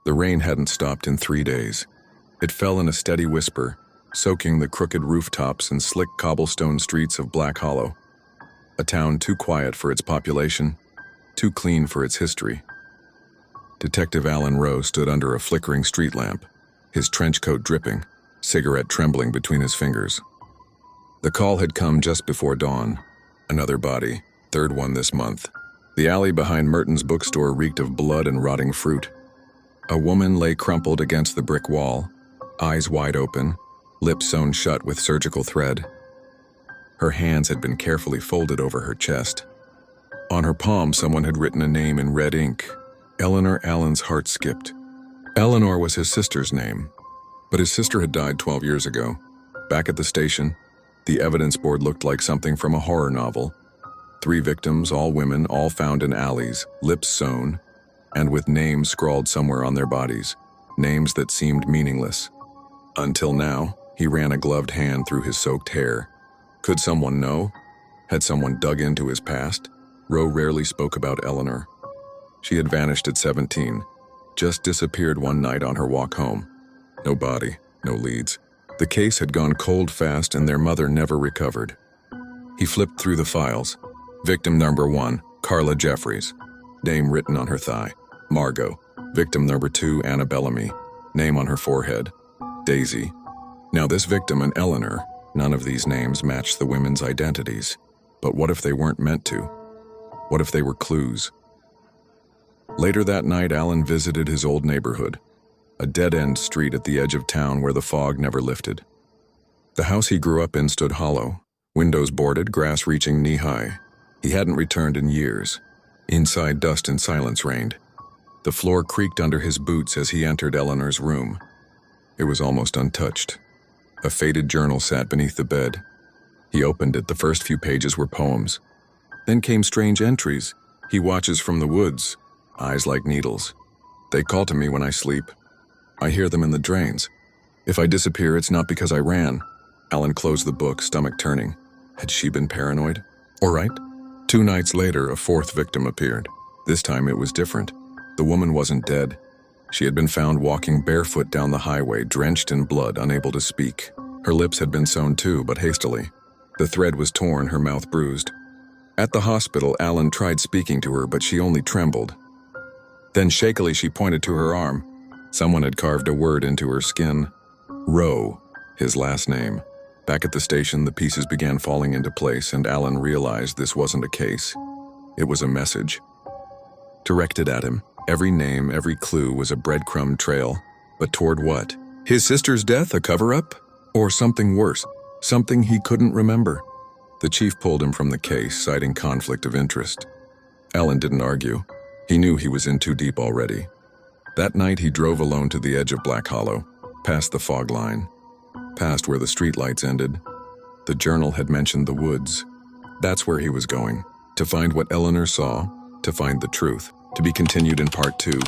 The rain hadn't stopped in 3 days. It fell in a steady whisper, soaking the crooked rooftops and slick cobblestone streets of Black Hollow. A town too quiet for its population, too clean for its history. Detective Alan Rowe stood under a flickering street lamp, his trench coat dripping, cigarette trembling between his fingers. The call had come just before dawn. Another body, third one this month. The alley behind Merton's bookstore reeked of blood and rotting fruit. A woman lay crumpled against the brick wall, eyes wide open, lips sewn shut with surgical thread. Her hands had been carefully folded over her chest. On her palm, someone had written a name in red ink. Eleanor. Alan's heart skipped. Eleanor was his sister's name, but his sister had died 12 years ago. Back at the station, the evidence board looked like something from a horror novel. 3 victims, all women, all found in alleys, lips sewn, and with names scrawled somewhere on their bodies, names that seemed meaningless. Until now, he ran a gloved hand through his soaked hair. Could someone know? Had someone dug into his past? Rowe rarely spoke about Eleanor. She had vanished at 17, just disappeared one night on her walk home. No body, no leads. The case had gone cold fast and their mother never recovered. He flipped through the files. Victim number 1, Carla Jeffries. Name written on her thigh, Margot. Victim number 2, Anna Bellamy. Name on her forehead, Daisy. Now this victim and Eleanor, none of these names matched the women's identities. But what if they weren't meant to? What if they were clues? Later that night, Alan visited his old neighborhood, a dead-end street at the edge of town where the fog never lifted. The house he grew up in stood hollow, windows boarded, grass reaching knee-high. He hadn't returned in years. Inside, dust and silence reigned. The floor creaked under his boots as he entered Eleanor's room. It was almost untouched. A faded journal sat beneath the bed. He opened it. The first few pages were poems. Then came strange entries. He watches from the woods, eyes like needles. They call to me when I sleep. I hear them in the drains. If I disappear, it's not because I ran. Alan closed the book, stomach turning. Had she been paranoid? All right. 2 nights later, a 4th victim appeared. This time it was different. The woman wasn't dead. She had been found walking barefoot down the highway, drenched in blood, unable to speak. Her lips had been sewn too, but hastily. The thread was torn, her mouth bruised. At the hospital, Alan tried speaking to her, but she only trembled. Then shakily she pointed to her arm. Someone had carved a word into her skin. Rowe, his last name. Back at the station, the pieces began falling into place, and Alan realized this wasn't a case. It was a message. Directed at him, every name, every clue was a breadcrumb trail. But toward what? His sister's death, a cover-up? Or something worse, something he couldn't remember? The chief pulled him from the case, citing conflict of interest. Alan didn't argue. He knew he was in too deep already. That night he drove alone to the edge of Black Hollow, past the fog line, past where the streetlights ended. The journal had mentioned the woods. That's where he was going, to find what Eleanor saw, to find the truth. To be continued in part 2.